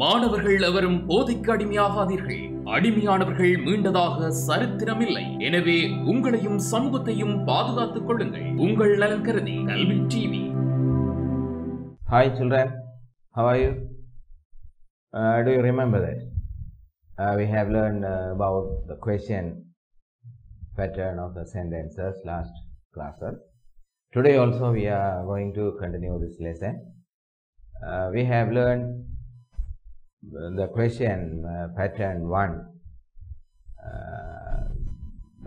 மாணவர்கள் எவரும் போதைக்கு அடிமையாகாதீர்கள். அடிமையானவர்கள் மீண்டதாக சரித்திரமில்லை. எனவே உங்களையும் சமூகத்தையும் பாதுகாத்துக் கொள்ளுங்கள். உங்கள் நலன் கருதி கல்வி TV. Hi children, how are you? Do you remember that? We have learned about the question pattern of the sentences last classes. Today also we are going to continue this lesson. We have learned the question pattern 1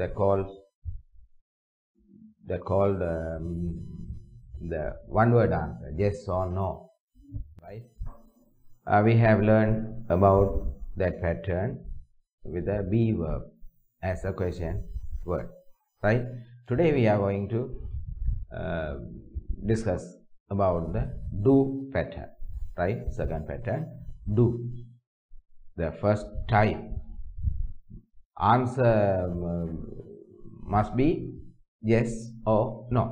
that called the one word answer, yes or no, right? We have learned about that pattern with a be verb as a question word, right? Today we are going to discuss about the do pattern, right? Second pattern, do. The first type answer must be yes or no,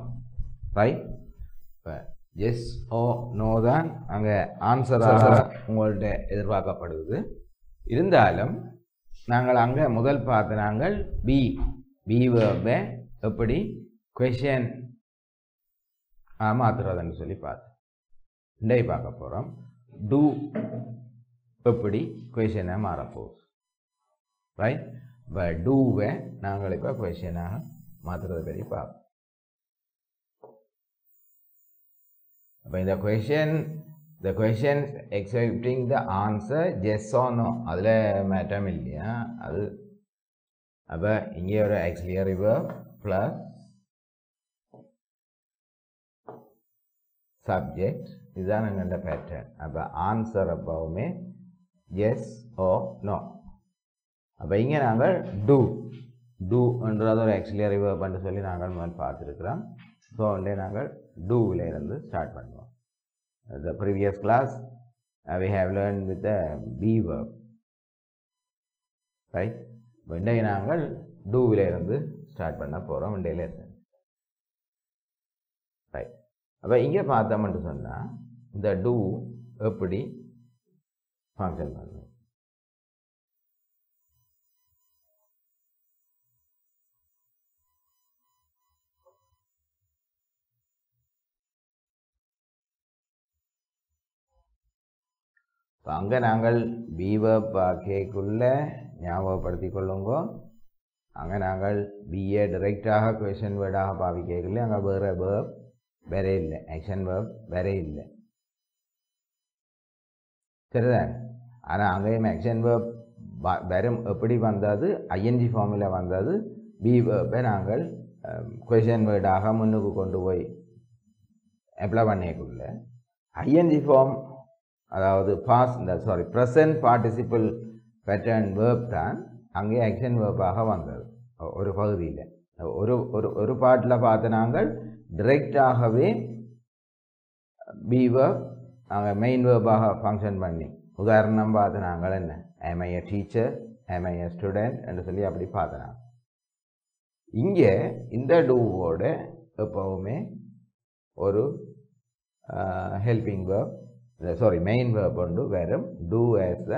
right? Yes or no தான் அங்க ஆன்சராக உங்கள்ட்ட எதிர்பார்க்கப்படுது. இருந்தாலும் நாங்கள் அங்க முதல் பார்த்த நாங்கள் பி வேர்பை எப்படி கொஸ்டின் மாத்துறதுன்னு சொல்லி பார்த்தோம். இன்றைக்கு பார்க்க போறோம் டூ எப்படி கொஸ்டினை மாறப்போகுது, ரைட்? இப்போ டூவை நாங்கள் இப்போ கொஸ்டினாக மாற்றுறது பற்றி பார்ப்போம். அப்போ இந்த the questions accepting the answer yes or no அதில் மேட்டம் இல்லையா அது. அப்போ இங்கே ஒரு auxiliary verb plus subject, இதுதான் எங்கள்ட பேட்டர்ன். அப்போ ஆன்சர் அப்போவுமே எஸ் ஓ நோ. அப்போ இங்கே நாங்கள் டூன்றது ஒரு auxiliary verb என்று சொல்லி நாங்கள் முதல் பார்த்துருக்கிறோம். ஸோ வந்து நாங்கள் டூவில் இருந்து ஸ்டார்ட் பண்ணுவோம். The previous class we have learned with the be verb, right? இன்றைக்கு நாங்கள் டூவில் இருந்து ஸ்டார்ட் பண்ண போகிறோம் இன்றைய லெசன், ரைட்? அப்போ இங்கே பார்த்தோம்னு சொன்னால் இந்த டூ எப்படி ஃபங்க்ஷன் பண்ணும். இப்போ அங்கே நாங்கள் பி வேர்ப் பார்க்கக்குள்ள ஞாபகப்படுத்தி கொள்ளுங்கோ. அங்கே நாங்கள் பிஏ டிரெக்டாக கொஸ்டின் வேர்டாக பாவிக்கக்குள்ள அங்கே வேறு வேர்ப் வேறே இல்லை, ஆக்ஷன் வேர்ப் வேறே இல்லை, சரிதான்? ஆனால் அங்கேயும் ஆக்ஷன் வேர்ப் வெறும் எப்படி வந்தது, ஐஎன்ஜி ஃபார்மில் வந்தது. பி வேர்ப்பை நாங்கள் கொஸ்டின் வேர்டாக முன்னுக்கு கொண்டு போய் அப்ளை பண்ணியக்குள்ள ஐஎன்ஜி ஃபார்ம், அதாவது ப்ரெசன்ட் பார்ட்டிசிபிள் பேட்டர்ன் வேர்ப் தான் அங்கே ஆக்ஷன் வேர்பாக வந்தது ஒரு பகுதியில். ஒரு பாட்டில் பார்த்து நாங்கள் டிரெக்டாகவே பி வேர்ப் நாங்கள் மெயின் வேர்பாக ஃபங்க்ஷன் பண்ணி உதாரணம் பார்த்து நாங்கள் என்ன am I a teacher, am I a student என்று சொல்லி அப்படி பார்த்தனாங்க. இங்கே இந்த டூவோட எப்பவுமே ஒரு helping verb, main verb on do, where do as the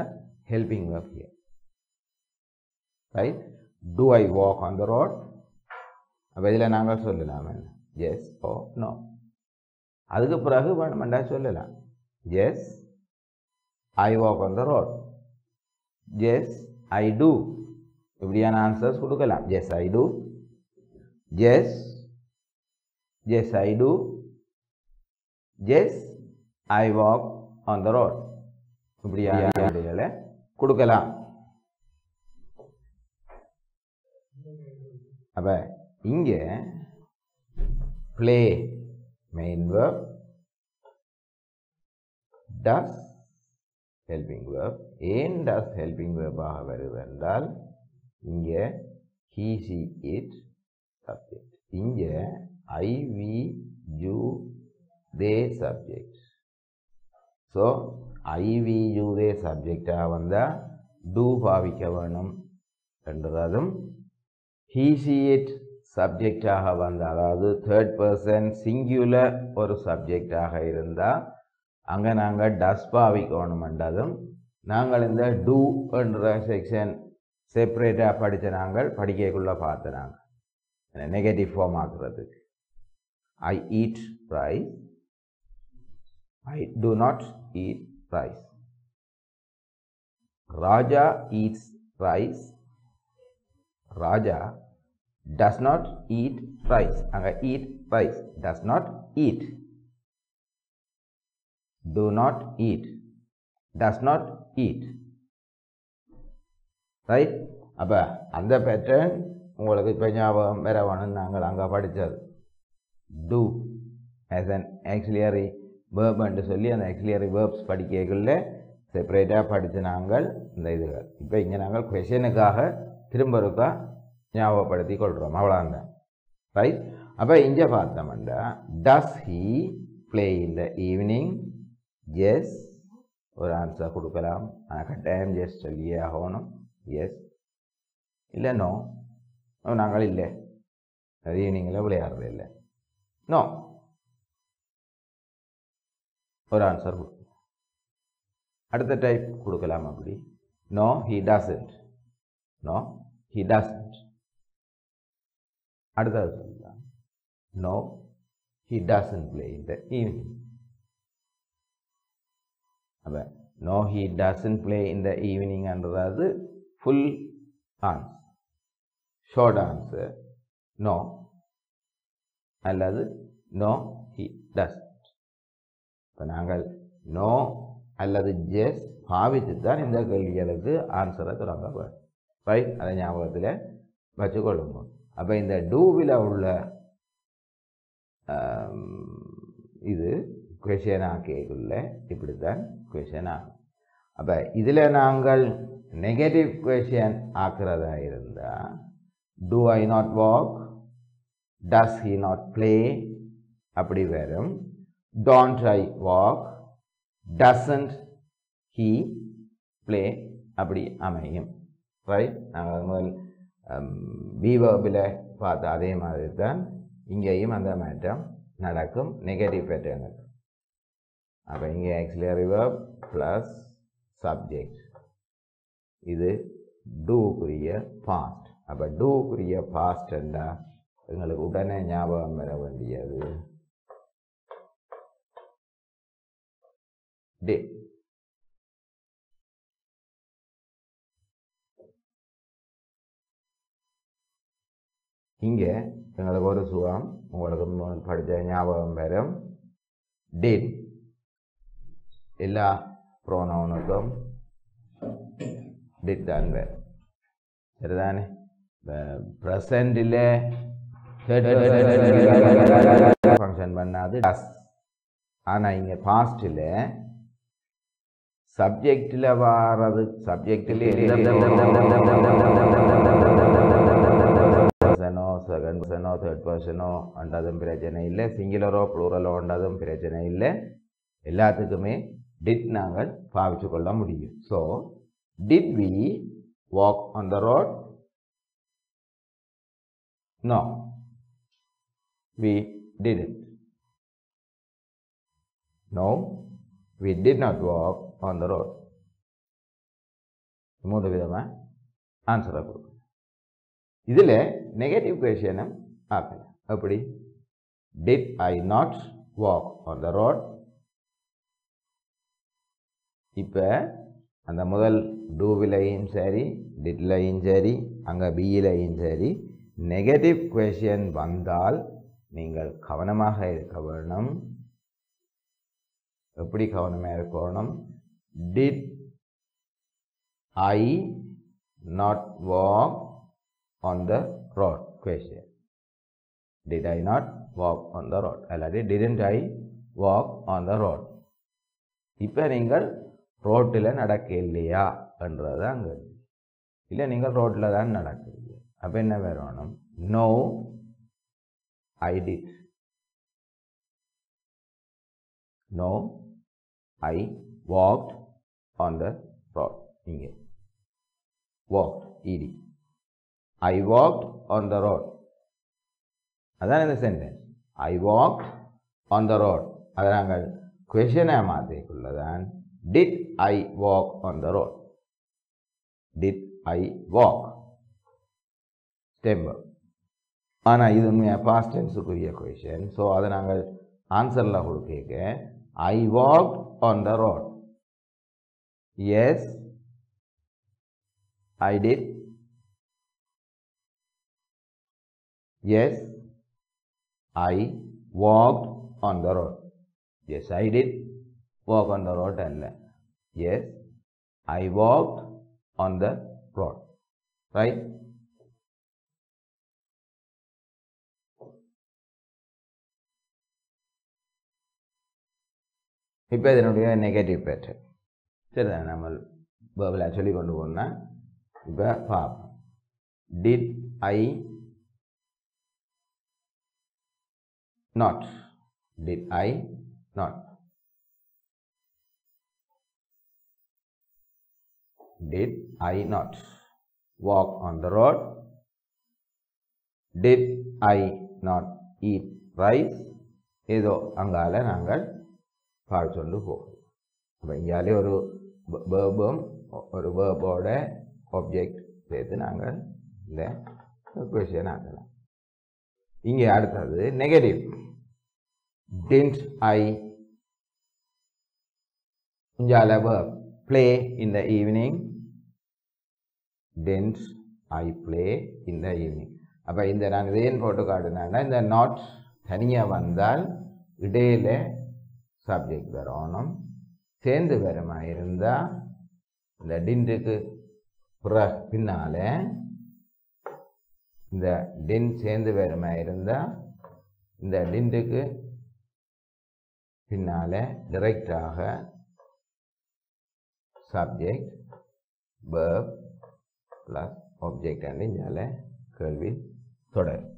helping verb here, right? Do I walk on the road? அப்போ இதில் நாங்கள் சொல்லலாம் yes or no. அதுக்கு பிறகு வேணுமெண்டா சொல்லலாம் yes I walk on the road, yes I do, இப்படியான answers கொடுக்கலாம். yes I do, yes I do, yes I walk on the road, இப்படியான கொடுக்கலாம். அப்ப இங்கே play main verb, does helping verb, ஏன் does helping verb ஆக வருது என்றால் இங்கே he she it subject, இங்கே I we you they subject. So I we you they சப்ஜெக்டாக வந்தால் டூ பாவிக்க வேணும் என்றதும், he she it சப்ஜெக்டாக வந்தால், அதாவது தேர்ட் பர்சன் சிங்குலர் ஒரு சப்ஜெக்டாக இருந்தால் அங்கே நாங்கள் டஸ் பாவிக்கணும் என்றதும் நாங்கள் இந்த டூ என்ற செக்ஷன் செப்பரேட்டாக படித்த நாங்கள் படிக்கக்குள்ளே பார்த்த நாங்கள் நெகட்டிவ் ஃபார்ம் ஆக்குறதுக்கு I eat rice, I do not eat rice. Raja eats rice, Raja does not eat rice. அங்கே eat rice, does not eat, do not eat, does not eat, right? அப்போ அந்த பேட்டர்ன் உங்களுக்கு இப்போ ஞாபகம் வேற வேணும்னு நாங்கள் அங்கே படித்தது do as an auxiliary verb என்று சொல்லி அந்த auxiliary verbs படிக்கக்குள்ள செப்பரேட்டாக படித்த நாங்கள் இந்த இதுகள் இப்போ இங்கே நாங்கள் கொஷனுக்காக திரும்ப இருக்கா ஞாபகப்படுத்தி கொள்கிறோம் அவ்வளோதான் ரைட். அப்போ இங்கே பார்த்தோம்னா does he play in the evening, yes ஒரு ஆன்சர் கொடுக்கலாம், ஆனால் கட்டாயம் எஸ் சொல்லியே ஆகணும், எஸ் இல்லை நோ, நாங்கள் இல்லை ஈவினிங்கில் விளையாடுறது இல்லை, நோ ஒரு ஆன்சர் கொடுக்கலாம். அடுத்த டைப் கொடுக்கலாம் அப்படி no he doesn't, no he doesn't. அடுத்தது சொல்லலாம் no he doesn't play in the evening. அப்போ no he doesn't play in the ஈவினிங்ன்றது full answer, short answer no அல்லது நோ ஹி டசன்ட். இப்போ நாங்கள் நோ அல்லது ஜெஸ் பாவித்து தான் இந்த கேள்விகளுக்கு ஆன்சரை தொடங்க வேண்டும், ரைட்? அதை ஞாபகத்தில் வச்சுக்கொள்ளுங்க. அப்போ இந்த டூவில் உள்ள இது கொஷன் ஆக்கியக்குள்ள இப்படித்தான் கொஷன் ஆகும். அப்போ இதில் நாங்கள் நெகட்டிவ் கொஷன் ஆக்கிறதா இருந்தால் do I not walk, does he not play அப்படி வரும், don't I walk, doesn't he play அப்படி அமையும், ரைட்? நாங்கள் முதல் பி வேர்பில் பார்த்த அதே மாதிரி தான் இங்கேயும் அந்த மாற்றம் நடக்கும் நெகட்டிவ் பேட்டர்னுக்கு. அப்போ இங்கே ஆக்சிலரி வேர்ப் ப்ளஸ் சப்ஜெக்ட், இது டூக்குரிய பாஸ்ட். அப்போ டூக்குரிய பாஸ்ட் என்றால் எங்களுக்கு உடனே ஞாபகம் வர வேண்டியது did. இங்கே எங்களுக்கு ஒரு சுகம் உங்களுக்கு படித்த ஞாபகம் வரும், did எல்லா ப்ரோனவுனுக்கும் did தான் வரும், சரிதானே? ப்ரெசண்டில் ஃபங்க்ஷன் பண்ணாது டஸ், ஆனால் இங்கே பாஸ்டில் சப்ஜெக்டில் வாரது, சப்ஜெக்டில் பர்சனோ செகண்ட் பர்சனோ தேர்ட் பர்சனோ அண்டதும் பிரச்சனை இல்லை, சிங்குலரோ ப்ளூரலோ அண்டதும் பிரச்சனை இல்லை, எல்லாத்துக்குமே டிட் நாங்கள் பாவிச்சு கொள்ள முடியும். So did we walk on the road? No we didn't. No, we did not walk on the road. மூன்று விதமாக ஆன்சரை கொடுக்கும். இதில் நெகட்டிவ் கொஷனும் ஆக்கலாம். எப்படி? Did I not walk on the road? இப்போ அந்த முதல் டூவிலையும் சரி, டிட்லையும் சரி, அங்கே பியிலையும் சரி, நெகட்டிவ் கொஷன் வந்தால் நீங்கள் கவனமாக இருக்க வேண்டும். எப்படி கவனமாக இருக்கணும்? Did I not walk on the road question, did I not walk on the road அல்லாட்டி didn't I walk on the road. இப்போ நீங்கள் ரோட்டில் நடக்க இல்லையா என்றது அங்கே இல்லை, நீங்கள் ரோட்டில் தான் நடக்கிறீங்க. அப்போ என்ன வரணும்? No I did, no I walked on the road. இங்கே walked ed, I walked on the road, அதான் இந்த sentence. I walked on the road. அதை நாங்கள் கொஷனை மாற்றிக்குள்ளதான் Did I walk on the road? Did I walk? Stem verb. ஆனால் இது உண்மையாக past tense-க்குரிய question. So அதை நாங்கள் ஆன்சரில் கொடுக்க I walked on the road. Yes, I did. Yes, I walked on the road. Yes, I did walk on the road. And yes, I walked on the road. Right? இப்போ இதனுடைய negative pattern சரிதான் நம்ம waybill சொல்லி கொண்டு போனால் இப்போ பார்ப்போம் did I not did I not did I not walk on the road? Did I not eat rice? ஏதோ அங்கால நாங்கள் பார்த்து போகும் அப்போ இங்காலே ஒரு வேர்பும் ஒரு வேர்போட ஆப்ஜெக்ட் சேர்த்து நாங்கள் இந்த கொஷின் ஆக்கலாம் இங்கே அடுத்தது நெகட்டிவ் didn't I இங்கால verb play in the evening? Didn't I play in the evening? அப்போ இந்த நான் இதையும் போட்டு காட்டினா இந்த நாட் தனியாக வந்தால் இடையில சப்ஜெக்ட் வரணும் சேர்ந்து வரமா இருந்தால் இந்த டின்ட்டுக்கு பின்னால் இந்த டின் சேர்ந்து வரமா இருந்தால் இந்த டின்ட்டுக்கு பின்னால் டைரெக்டாக subject verb plus object and இங்கால கேள்வி தொடரும்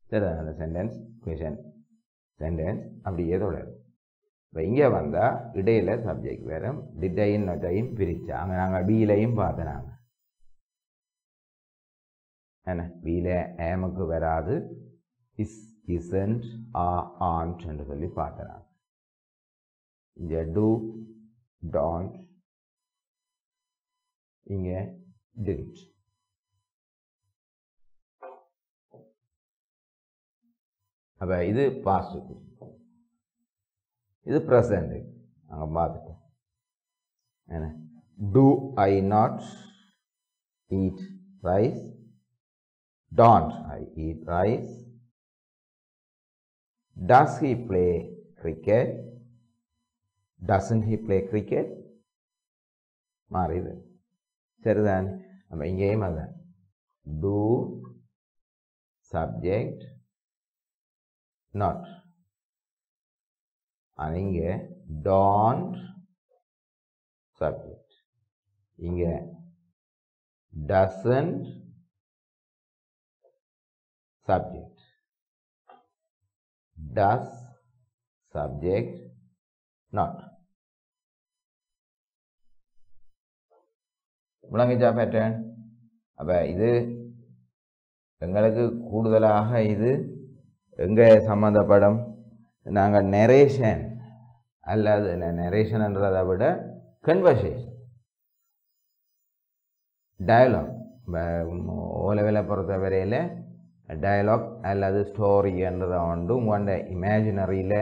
சரி அந்த சென்டென்ஸ் கொஷன் சென்டென்ஸ் அப்படியே தொடரும் இப்போ இங்கே வந்தால் இடையில் சப்ஜெக்ட் வேறு டிட்டையும் நொட்டையும் பிரித்தா அங்கே நாங்கள் பீலையும் பார்த்தனாங்க என்ன பீல ஏமுக்கு வராது இஸ் isn't aren't என்று சொல்லி பார்த்தனாங்க இங்கே do don't இங்கே didn't அப்போ இது பாஸ்ட் இது ப்ரெசண்ட் நாங்கள் பார்த்துட்டோம் என்ன do I not eat rice? Don't I eat rice? Does he play cricket? Doesn't he play cricket? மாறிது சரிதான் நம்ம இங்கேயும் அதான் do subject not and இங்கே don't subject இங்கே doesn't subject does subject not விளங்குச்சா பேட்டர்ன் அப்போ இது எங்களுக்கு கூடுதலாக இது எங்கே சம்மந்தப்படும் நாங்கள் நெரேஷன் அல்லது நெரேஷன்ன்றதை விட கன்வர்சேஷன் டயலாக் ஓ லெவலில் பொறுத்த வரையில் டயலாக் அல்லது ஸ்டோரின்றதை வந்து உங்களோட இமேஜினரியில்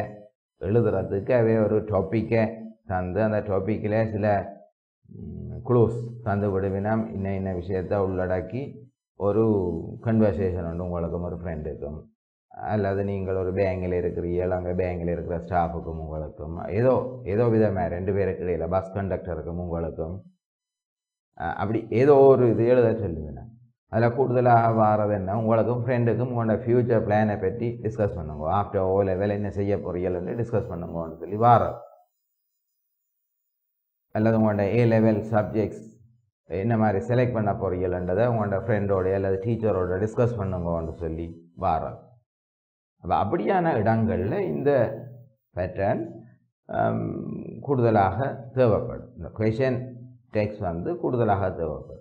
எழுதுறதுக்கு அவே ஒரு டாப்பிக்கை தந்து அந்த டாப்பிக்கில் சில க்ளூஸ் தந்து விடுவினா இன்ன விஷயத்தை உள்ளடக்கி ஒரு கன்வர்சேஷன் உண்டு உங்களுக்கும் ஒரு ஃப்ரெண்டுக்கும் அல்லது நீங்கள் ஒரு பேங்கில் இருக்கிறீர்கள் அங்கே பேங்கில் இருக்கிற ஸ்டாஃபுக்கும் உங்களுக்கும் ஏதோ விதமாக ரெண்டு பேருக்கு இடையில் பஸ் கண்டக்டருக்கும் உங்களுக்கும் அப்படி ஏதோ ஒரு இது எழுத சொல்லுவேன் அதில் கூடுதலாக வாரது என்ன உங்களுக்கும் ஃப்ரெண்டுக்கும் உங்களோட ஃப்யூச்சர் பிளானை பற்றி டிஸ்கஸ் பண்ணுங்க ஆஃப்டர் ஓ லெவல் என்ன செய்ய போறீங்கன்னு டிஸ்கஸ் பண்ணுங்கன்னு சொல்லி வாரம் அல்லது உங்களோட ஏ லெவல் சப்ஜெக்ட்ஸ் என்ன மாதிரி செலக்ட் பண்ண போறீங்கன்றதை உங்களோட ஃப்ரெண்டோடைய அல்லது டீச்சரோட டிஸ்கஸ் பண்ணுங்கன்னு சொல்லி வாரம் அப்போ அப்படியான இடங்களில் இந்த பேட்டர்ன் கூடுதலாக தேவைப்படும் இந்த கொஷன் டெக்ஸ்ட் வந்து கூடுதலாக தேவைப்படும்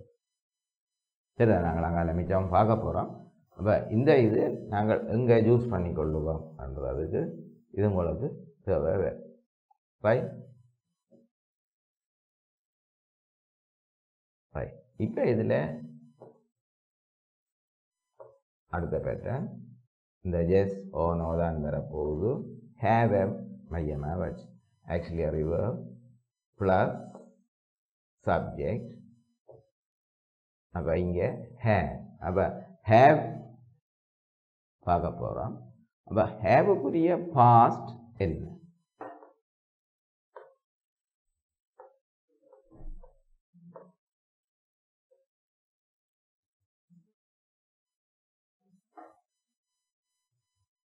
சரி நாங்கள் அங்கே மிச்சம் பார்க்க போகிறோம் அப்போ இந்த இது நாங்கள் எங்கே யூஸ் பண்ணி கொள்ளுவோம்ன்றதுக்கு இது உங்களுக்கு தேவை ரைட் ரைட். இப்போ இதில் அடுத்த பேட்டர்ன் இந்த எஸ் ஓ நோ தான் வரப்போகுது. ஹேவ் எ மையமாக வச்சு ஆக்சுவலி ரிவர் ப்ளஸ் சப்ஜெக்ட். அப்போ இங்கே ஹேவ். அப்போ ஹேவ் பார்க்க போகிறோம். அப்போ ஹேவுக்குரிய பாஸ்ட் என்ன?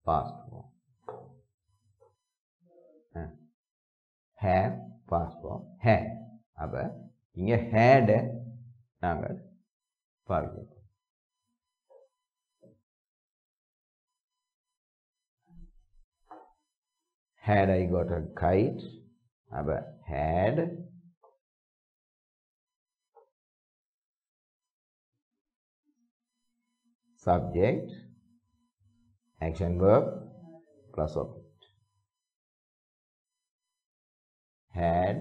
past form. Have past form had. அப்ப இங்க had நாங்கள் பார்க்கிறோம். Had I got a kite? அப்ப had subject action verb plus object. Had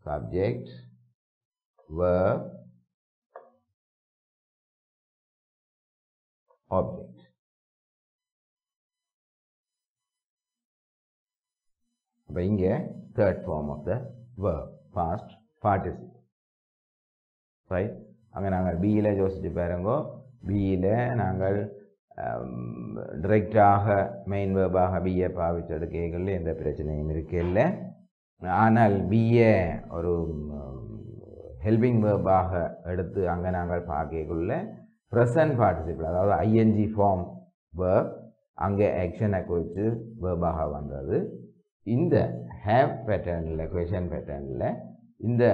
subject verb object. அப்ப இங்க third form of the verb past participle. Right? அங்க நாங்கள் பியில யோசிச்சு பாருங்க. பியில நாங்கள் டிரெக்டாக மெயின் வேர்பாக பிஏ பாவிச்செடுக்கைகளில் எந்த பிரச்சனையும் இருக்கில்லை. ஆனால் பிஏ ஒரு ஹெல்பிங் வேர்பாக எடுத்து அங்கே நாங்கள் பார்க்கக்குள்ள ப்ரெசன்ட் பார்ட்டிசிபிள் அதாவது ஐஎன்ஜி ஃபார்ம் வேர்ப் அங்கே ஆக்ஷனை குறித்து வேர்பாக வந்தது. இந்த ஹேவ் பேட்டர்னில் கொஷன் பேட்டர்னில் இந்த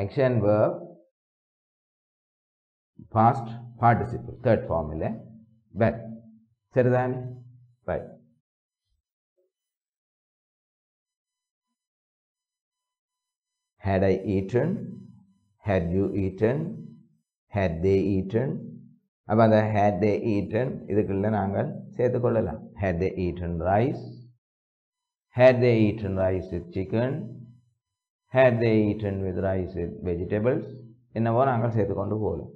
action verb past participle third form இல்லை but சரிதானே? right. Had I eaten? Had you eaten? Had they eaten? அப்போ அந்த had they eaten இதுக்குள்ள நாங்கள் சேர்த்துக்கொள்ளலாம். Had they eaten rice? Had they eaten rice with chicken? Had they eaten with rice with vegetables? என்னவோ நாங்கள் சேர்த்துக்கொண்டு போகலாம்.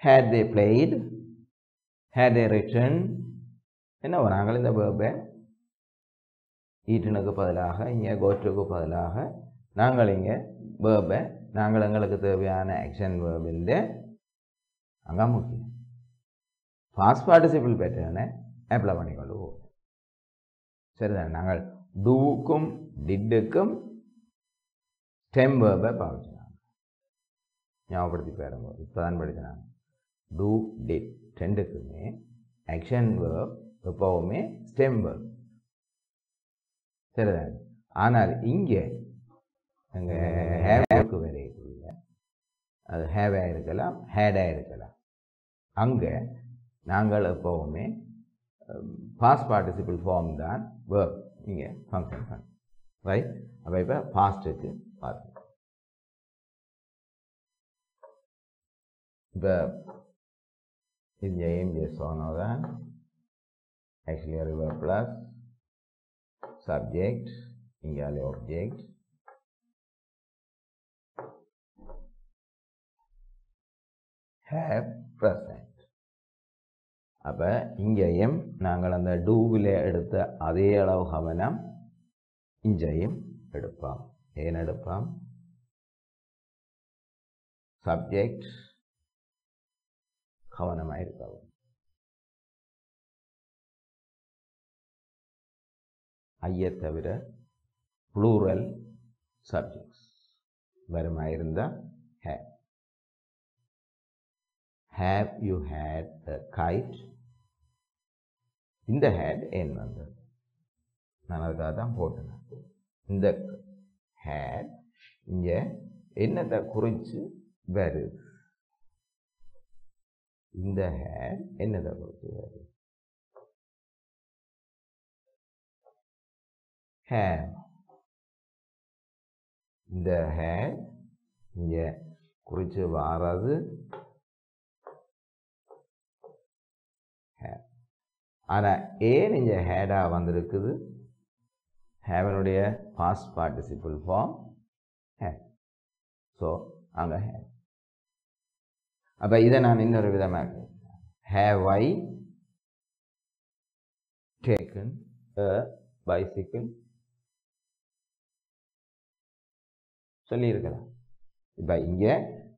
Had they played? Had they written? என்னவோ நாங்கள் இந்த வேர்பை ஈட்டனுக்கு பதிலாக இங்கே கோட்டுக்கு பதிலாக நாங்கள் இங்கே வேர்பை நாங்கள் எங்களுக்கு தேவையான ஆக்ஷன் வேர்பிൻ്റെ அங்கே முக்கியம் பாஸ்ட் பார்ட்டிசிபிள் பேட்டர்னை அப்ளை பண்ணிக்கொண்டு போவோம். சரிதான். நாங்கள் டூவுக்கும் டிட்டுக்கும் ஸ்டெம் வேர்பை பாவிச்சினாங்க. ஞாபகப்படுத்தி பாருங்க. இப்போ தான் படிச்சினாங்க. டூ டிட் ரெண்டுக்குமே ஆக்ஷன் வேர்ப் எப்போவுமே ஸ்டெம் வேர்ப். சரிதான். ஆனால் இங்கே அங்கே ஹேவுக்கு வரைக்குள்ள அது ஹேவாக இருக்கலாம் ஹேடாக இருக்கலாம். அங்கே நாங்கள் எப்போவுமே பாஸ்ட் பார்ட்டிசிபிள் ஃபார்ம் தான் வேர்ப் இங்கே ஃபங்க்ஷன் பண்ண. ரைட். அப்போ இப்போ பாஸ்ட்டுக்கு பார்த்து இப்போ இது ஏம் சொன்னதான் actually river plus subject இங்கே object have present. அப்போ இங்கேயும் நாங்கள் அந்த டூவில் எடுத்த அதே அளவு கவனம் இங்கேயும் எடுப்போம். ஏன் எடுப்போம்? சப்ஜெக்ட் கவனமாக இருக்கவும். ஐயை தவிர ப்ளூரல் சப்ஜெக்ட்ஸ் வருமா இருந்தால் have. Have you had a kite? இந்த had ஏன் வந்தது? நான் அதுக்காக தான் போட்டேன். இந்த had இங்கே என்னத்தை குறித்து வருது? இந்த had என்னத்தை குறித்து வருது? have. இந்த had இங்கே குறித்து வாரது have. ஆனால் ஏன் இங்கே ஹேடாக வந்திருக்குது? ஹேவனுடைய past participle form have. So அங்கே have. அப்போ இதை நான் இன்னொரு விதமாக have I taken a bicycle சொல்லியிருக்கலாம். இப்போ இங்கே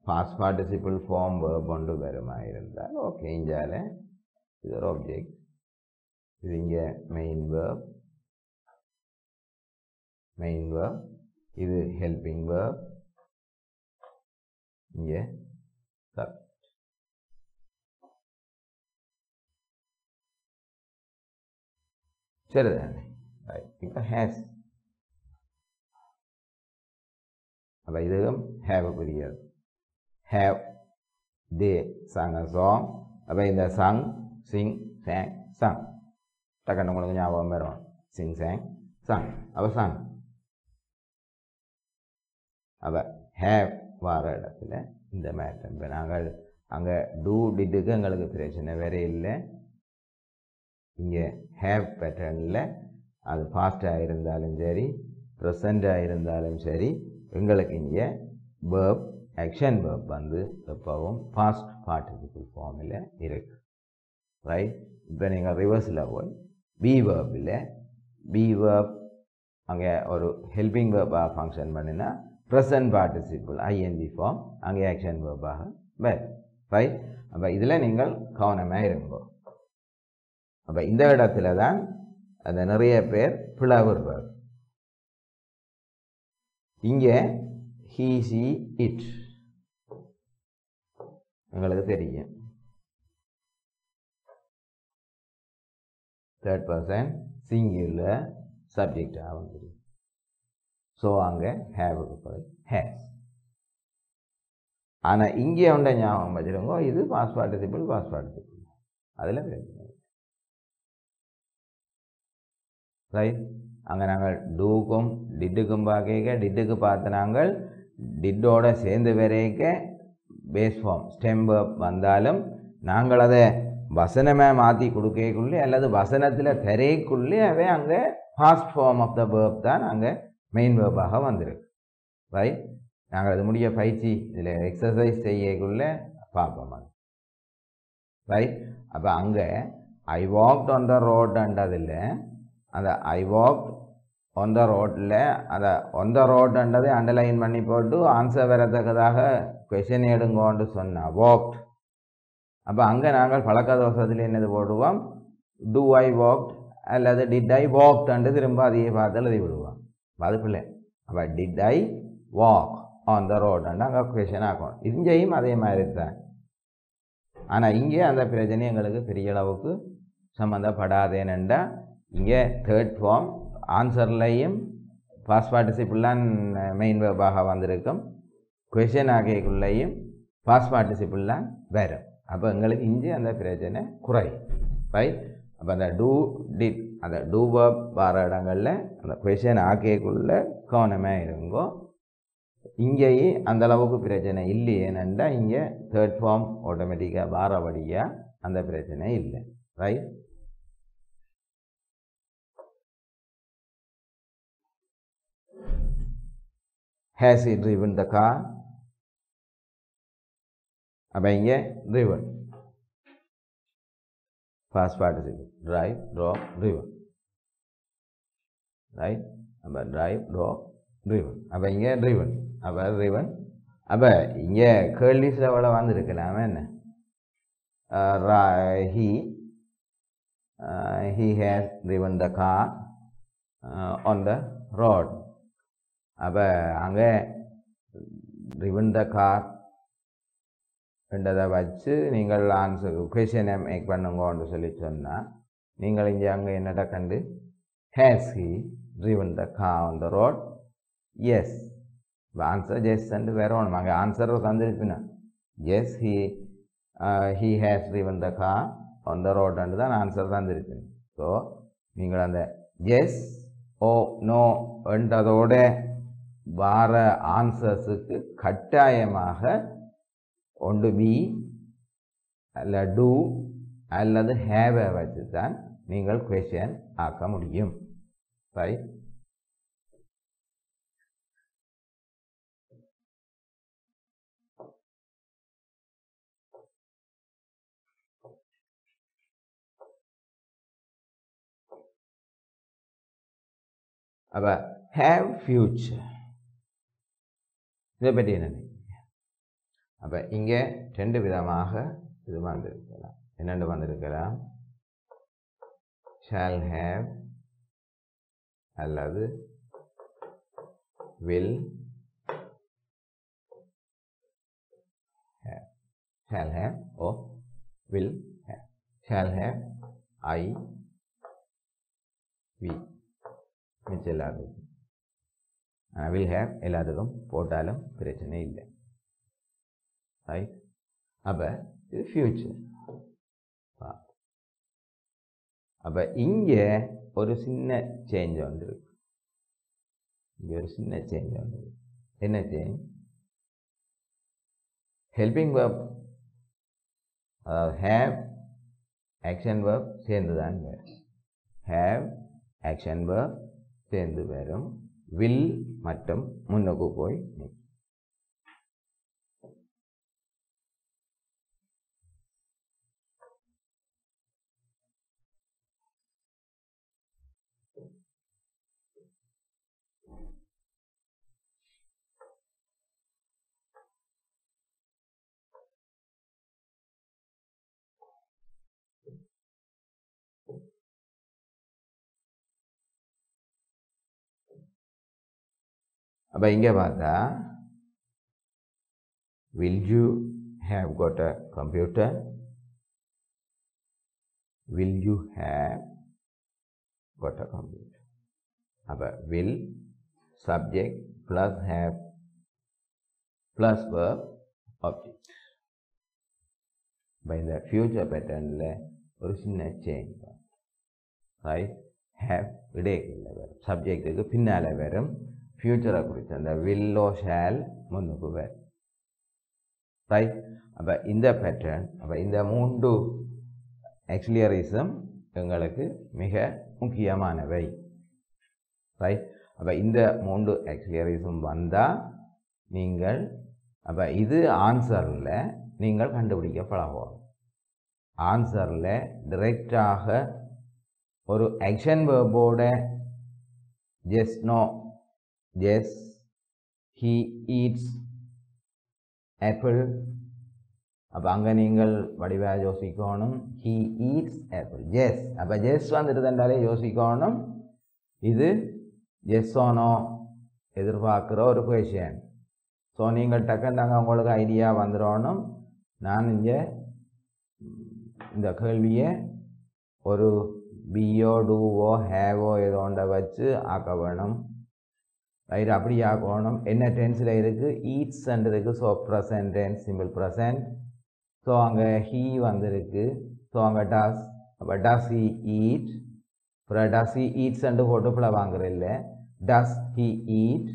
past participle form verb கொண்டு வருமா இருந்தால் ஓகே, இஞ்சால இது ஒரு ஆப்ஜெக்ட், இது இங்கே மெயின் verb, இது ஹெல்பிங் verb, இங்கே subject. சரிதானே? இப்போ has. அப்போ இதுவும் have புரியாது. have they sang a song. அப்போ இந்த sung, sing, sang, sung டக்குன்னு உங்களுக்கு ஞாபகம் வரும். sing, sang, sung. அப்போ sung. அப்போ have வர இடத்துல இந்த மேட்டர். இப்போ நாங்கள் அங்கே do didக்கு எங்களுக்கு பிரச்சனை வேற இல்லை. இங்கே have பேட்டர்னில் அது பாஸ்டாக இருந்தாலும் சரி, ப்ரெசண்டாக இருந்தாலும் சரி, எங்களுக்கு இங்கே verb, action verb வந்து எப்பவும் past participle ஃபார்மில் இருக்கு. ரைட்? இப்போ நீங்கள் ரிவர்ஸில் போய் be verbல் be verb அங்கே ஒரு ஹெல்பிங் verb-ஆக ஃபங்க்ஷன் பண்ணினா ப்ரெசன்ட் பார்ட்டிசிபிள் ing ஃபார்ம் அங்கே action verb-ஆக வரும். ரைட்? அப்போ இதில் நீங்கள் கவனமாக இருங்கோ. அப்போ இந்த இடத்துல தான் அந்த நிறைய பேர் பிளவுறுவர். இங்கே he, she, it உங்களுக்கு தெரியும். தேர்ட் பர்சன் சிங்குலர் சப்ஜெக்ட் ஆகும் தெரியும். ஸோ அங்கே ஹேவுக்கு போய் ஹேஸ். ஆனால் இங்கே உண்ட ஞாபகம் வச்சுருங்க, இது பாஸ்ட் பார்ட்டிசிபிள் அதில் பிரச்சனை. ரைட்? அங்கே நாங்கள் டூக்கும் டிட்டுக்கும் பார்க்க, டிட்டுக்கு பார்த்து நாங்கள் டிட்டோட சேர்ந்து வரைக்க பேஸ் ஃபார்ம் ஸ்டெம் வேர்ப் வந்தாலும் நாங்கள் அதை வசனமாக மாற்றி கொடுக்கக்குள்ளே அல்லது வசனத்தில் தரைக்குள்ளே அவை அங்கே first form of the verb தான் அங்கே மெயின் வேர்பாக வந்திருக்கு. ரைட்? நாங்கள் அது முடிய பயிற்சி இதில் எக்ஸசைஸ் செய்யக்குள்ளே பார்ப்போம். ரைட்? அப்போ அங்கே ஐ வாக்ட் ஆன் த ரோடுன்றதில் அந்த ஐ வாக்ட் ஆன் த ரோட்டில் அந்த ஆன் த ரோடுன்றதை அண்டர்லைன் பண்ணி போட்டு ஆன்சர் வரத்தக்கதாக கொஷின் எடுங்கோன்னு சொன்னால் வாக்ட். அப்போ அங்கே நாங்கள் பழக்க தோஷத்தில் என்னது போடுவோம், டூ ஐ வாக்ட் அல்லது டிட் ஐ வாக்ட்ன்ட்டு திரும்ப அதையே பார்த்து எழுதி விடுவோம். அது பிள்ளை. அப்போ did I walk on the ரோடுன்னு அங்கே கொஷின் ஆகும். இங்கேயும் அதே மாதிரி தான். ஆனால் இங்கே அந்த பிரச்சனை எங்களுக்கு பெரிய அளவுக்கு சம்மந்தப்படாதேனண்டா இங்கே தேர்ட் ஃபார்ம் ஆன்சர்லையும் பாஸ்ட் பார்ட்டிசிபிள்லாம் மெயின் வேர்பாக வந்திருக்கும், கொஷின் ஆகைக்குள்ளேயும் பாஸ்ட் பார்ட்டிசிபிள்லாம் வரும். அப்போ எங்களுக்கு இங்கே அந்த பிரச்சனை குறையும். ரைட்? அப்போ அந்த டூ டிட் அந்த டூ வேர்ப் வர இடங்களில் அந்த கொஷின் ஆகைக்குள்ளே கவனமாக இருங்கோ. இங்கேயே அந்தளவுக்கு பிரச்சனை இல்லையேனண்டா இங்கே தேர்ட் ஃபார்ம் ஆட்டோமேட்டிக்காக வாரபடியாக அந்த பிரச்சனை இல்லை. Right? Has he driven the car? அப்போ இங்கே driven past participle drive, drove, driven. Right? அப்போ drive, drove, driven. அப்போ இங்கே driven. அப்போ driven. அப்போ இங்கே கேர்லிஸில் எவ்வளோ வந்துருக்கலாமே என்ன, he has driven the car on the road. அப்போ அங்கே driven the car என்றதை வச்சு நீங்கள் ஆன்சர் கொஷனை மேக் பண்ணுங்கன்னு சொல்லி சொன்னால் நீங்கள் இங்கே அங்கே என்னடா கண்டு has he driven the car on the road? yes. இப்போ ஆன்சர் ஜெஸ் என்று வரணும். அங்கே ஆன்சர் தந்துருப்பினா yes he has driven the car on the road என்று தான் ஆன்சர் தந்துருப்பின். ஸோ நீங்கள் அந்த எஸ் ஓ நோ என்றதோட வார ஆன்சர்ஸுக்கு கட்டாயமாக ஒன்று பி அல்ல டூ அல்லது ஹேவை வச்சு தான் நீங்கள் கொஷின் ஆக்க முடியும். ரைட்? அப்ப have future இதை பற்றி என்ன நினைக்கிறீங்க? அப்ப இங்க ரெண்டு விதமாக இது வந்திருக்கலாம். என்னென்று வந்திருக்கலாம்? shall have அல்லது will have. Shall have or will have. Shall have I we மிச்சம் எல்லாத்துக்கும் will have எல்லாத்துக்கும் போட்டாலும் பிரச்சனை இல்லை. ரைட்? அப்ப இது ஃபியூச்சர். அப்ப இங்க ஒரு சின்ன சேஞ்ச் வந்துருக்கு. இங்க ஒரு சின்ன சேஞ்ச் வந்துருக்கு. என்ன சேஞ்ச்? ஹெல்பிங் verb அதாவது have action verb சேர்ந்து தான் வரும். have action verb சேர்ந்து வரும். will மட்டும் முன்னுக்கு போய் நிற்கும். அப்ப இங்க பார்த்தா will you have got a computer? Will you have got a computer? அப்ப will subject plus have plus verb object. இப்ப இந்த future patternல ஒரு சின்ன சேஞ்ச். ரைட்? have இடையில வரும். சப்ஜெக்ட்டுக்கு பின்னால வரும். ஃபியூச்சரை குறித்து அந்த will or shall முன்னுக்கு வரும். ரைட்? அப்ப இந்த பேட்டர்ன், அப்ப இந்த மூன்று ஆக்சிலரிசம் எங்களுக்கு மிக முக்கியமானவை. ரைட்? அப்ப இந்த மூன்று ஆக்சிலரிசம் வந்தா நீங்கள் அப்ப இது ஆன்சர்ல நீங்கள் கண்டுபிடிக்க பழகும். ஆன்சர்ல டைரக்டாக ஒரு action வேர்போட yes no yes he eats apple. அப்ப அங்க நீங்கள் வடிவா யோசிக்கணும். he eats apple. yes. அப்ப yes வந்துட்டுதாலே யோசிக்கணும். இது yes or no எதிர்பார்க்கிற ஒரு கொஸ்டின். ஸோ நீங்கள் டக்குன்னு உங்களுக்கு ஐடியா வந்துடணும். நான் இங்கே இந்த கேள்வியை ஒரு பியோ டூவோ ஹேவோ ஏதோ ஒன்றை வச்சு ஆக்க வேணும். ரைட்? அப்படி ஆக்கணும். என்ன டென்ஸில் இருக்குது? ஈட்ஸ்ன்றதுக்கு so present tense, simple present. So அங்கே ஹீ வந்துருக்கு. ஸோ அங்கே டஸ். அப்போ டஸ் ஹி ஈட். அப்புறம் டஸ் ஹி ஈட்ஸ்ன்ட்டு போட்டு பிள்ளை வாங்குற இல்லை. Does he eat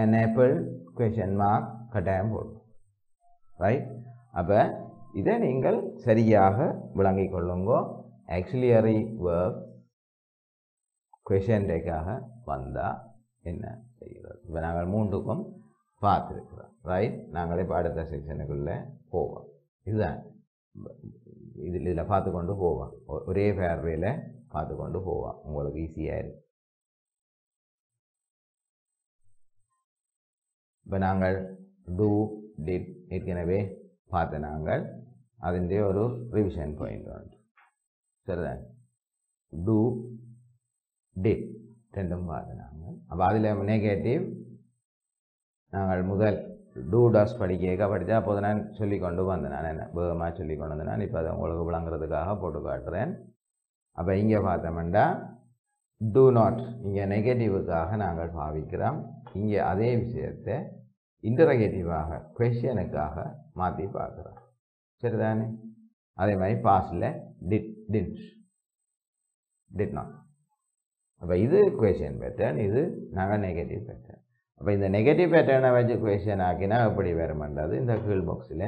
an apple question mark கட்டாயம் போடும். ரைட்? அப்போ இதை நீங்கள் சரியாக விளங்கிக் கொள்ளுங்கோ. ஆக்சிலியரி வேர்ப் கொஷன் டேக்காக வந்தால் என்ன செய்கிறது? இப்போ நாங்கள் மூன்றுக்கும் பார்த்துருக்குறோம். ரைட்? நாங்கள் இப்போ அடுத்த செக்ஷனுக்குள்ளே போவோம். இதுதான் இதில் பார்த்து கொண்டு போவோம். ஒரே பேர்வையில் பார்த்து கொண்டு போவோம். உங்களுக்கு ஈஸியாக இருக்கு. இப்போ நாங்கள் டூ டிட் ஏற்கனவே பார்த்த நாங்கள் അതിൻ്റെ ஒரு റിവിഷൻ പോയിന്റ് ഉണ്ട്. சரிதான்? டூ டிட் ரெண்டும் பார்த்து நாங்கள். அப்போ அதில் நெகட்டிவ் நாங்கள் முதல் டூ டஸ் படித்தா அப்போது நான் சொல்லி கொண்டு வந்தேன். நான் என்ன வேகமாக சொல்லி கொண்டு வந்தேன். நான் இப்போ அதை உங்களுக்கு விளங்குறதுக்காக போட்டு காட்டுறேன். அப்போ இங்கே பார்த்தோம்னா டூ நாட் இங்கே நெகட்டிவுக்காக நாங்கள் பாவிக்கிறோம். இங்கே அதே விஷயத்தை இன்டரகேட்டிவாக கொஸ்டினுக்காக மாற்றி பார்க்குறோம். சரிதானே? அதே மாதிரி பாஸ்டில் டிட் டிட் டிட் நாட். அப்போ இது கொஸ்டின் பேட்டர்ன், இது நாங்கள் நெகட்டிவ் பேட்டர்ன். அப்போ இந்த நெகட்டிவ் பேட்டர்னை வச்சு கொஸ்டின் ஆக்கினா எப்படி வருமென்றது இந்த கீழ் பாக்ஸில்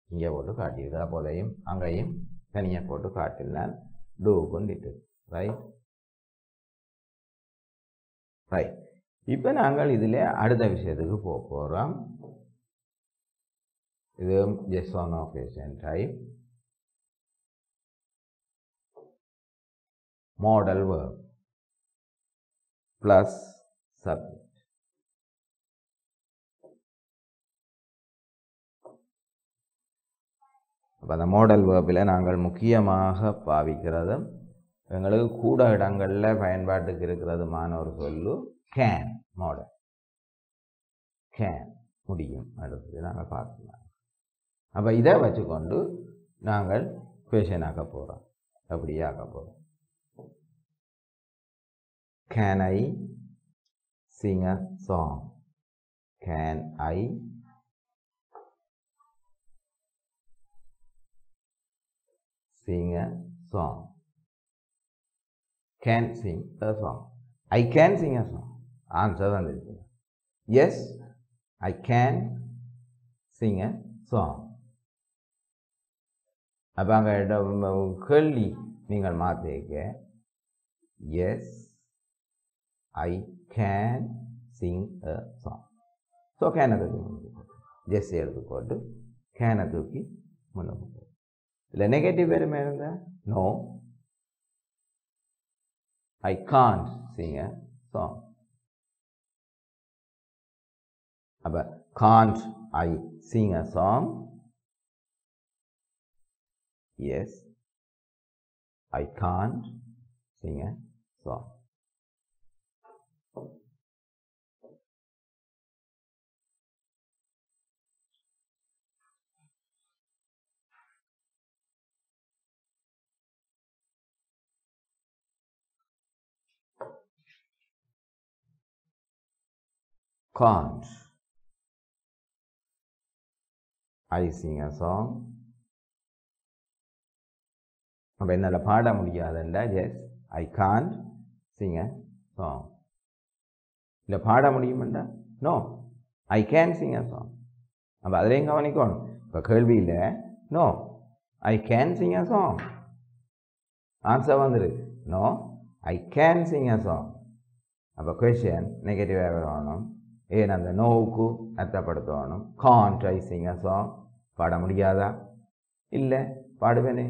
இங்கே போட்டு காட்டியிருக்கு. அப்போதையும் அங்கேயும் தனியாக போட்டு காட்டினான் டூவுக்கும் டிட்டு. ரைட்? ரைட். இப்போ நாங்கள் இதில் அடுத்த விஷயத்துக்கு போக போகிறோம். இது yes or no question type. Modal verb. plus subject. அப்போ அந்த மாடல் வேர்பில் நாங்கள் முக்கியமாக பாவிக்கிறது எங்களுக்கு கூட இடங்களில் பயன்பாட்டுக்கு இருக்கிறதுமான ஒரு சொல்லு கேன். மாடல் கேன் முடியும் அடுத்தது நாங்கள் பார்க்கலாம். அப்போ இதை வச்சுக்கொண்டு நாங்கள் கொஷன் ஆக்க போகிறோம். அப்படியே ஆக்க போகிறோம். Can I sing a song? Can I sing a song? Can sing a song. I can sing a song. Answer வந்திருக்கு. Yes, I can sing a song. அப்போ அங்கே கேள்வி நீங்கள் மாற்றிக்க yes I can sing a song. So can தூக்கி முன்னுக்கு ஜெஸ் எடுத்துக்கொண்டு கேனை தூக்கி முன்னுக்கு. இல்லை நெகட்டிவ் வேறுமே இருந்தா no I can't sing a song. அப்போ can't I sing a song? Yes, I can't sing a song. Can't I sing a song? அப்போ என்னால் பாட முடியாதுண்டா yes I can't sing a song. இல்லை பாட முடியுமெண்டா no I can sing a song. அப்போ அதிலையும் கவனிக்கணும். இப்போ கேள்வியில் no I can sing a song answer வந்துருக்கு no I can sing a song. அப்போ கொஷன் நெகட்டிவாக வரணும். ஏன் அந்த நோவுக்கு அர்த்தப்படுத்தணும். Can't I sing a song பாட முடியாதா? இல்லை பாடுவேனே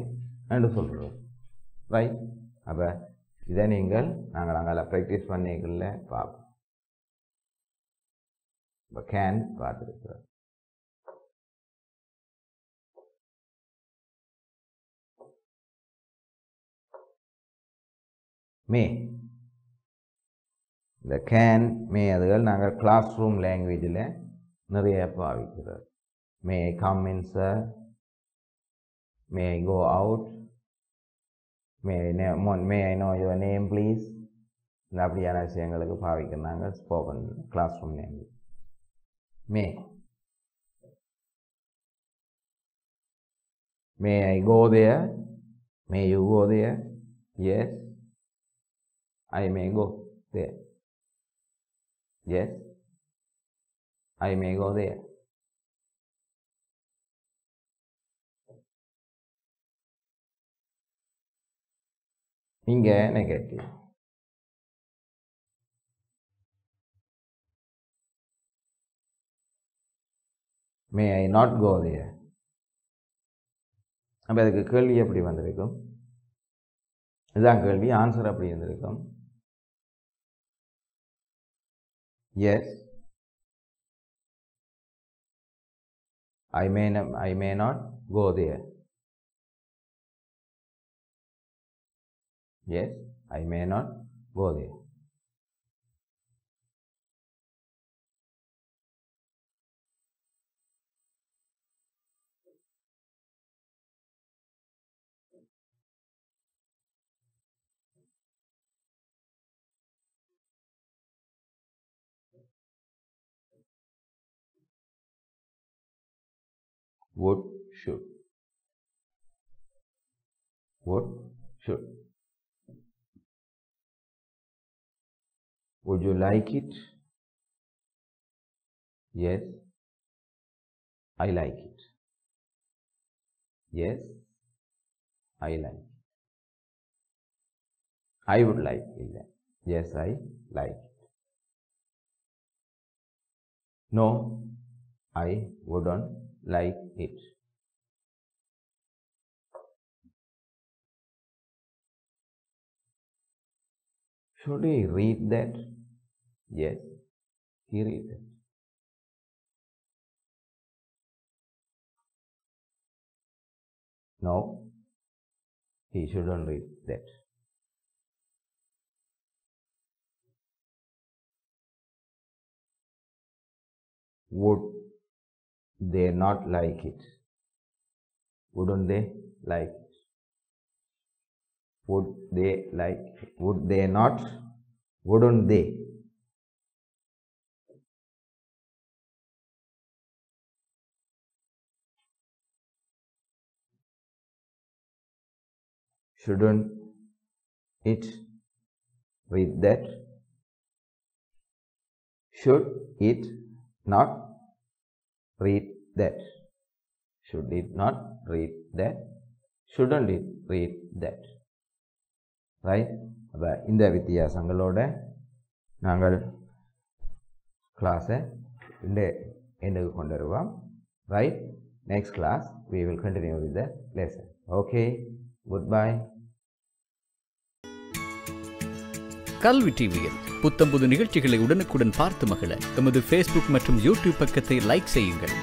என்று சொல்கிறோம். ரைட். அப்போ இதை நாங்கள் அங்கே ப்ராக்டிஸ் பண்ணிக்கல பார்ப்போம். இப்போ கேன் பார்த்துருக்குறோம். மே இந்த கேன் மே அதுகள் நாங்கள் கிளாஸ் ரூம் லாங்குவேஜில் நிறைய பாவிக்கிறோம். May I come in sir, may I go out, may I know your name please. இந்த அப்படியான விஷயங்களுக்கு பாவிக்கிறாங்க spoken classroom language. May I go there, may you go there. Yes I may go there. Yes I may go there. இங்கே negative. May I not go தேர். அப்போ அதுக்கு கேள்வி எப்படி வந்திருக்கும்? இதுதான் கேள்வி. ஆன்சர் அப்படி இருந்திருக்கும். Yes I may not go there. Yes, I may not go there. Would, should. Would, should. Would you like it? Yes, I like it. Yes, I like it. I would like it. Yes, I like it. No, I wouldn't like it. Should we read that? Yes, he read it. No, he shouldn't read that. Would they not like it? Wouldn't they like it? Would they like it? Would they not? Wouldn't they? Shouldn't it read that? Should it not read that? Should it not read that? Shouldn't it read that? Right? அப்போ இந்த வித்தியாசங்களோட நாங்கள் கிளாஸை இந்த எண்டுக்கு கொண்டு வருவோம். Right? Next class we will continue with the lesson. Okay? Goodbye. கல்வி டிவியில் புத்தம்புது நிகழ்ச்சிகளை உடனுக்குடன் பார்த்து மகிழ எமது Facebook மற்றும் YouTube பக்கத்தை லைக் செய்யுங்கள்.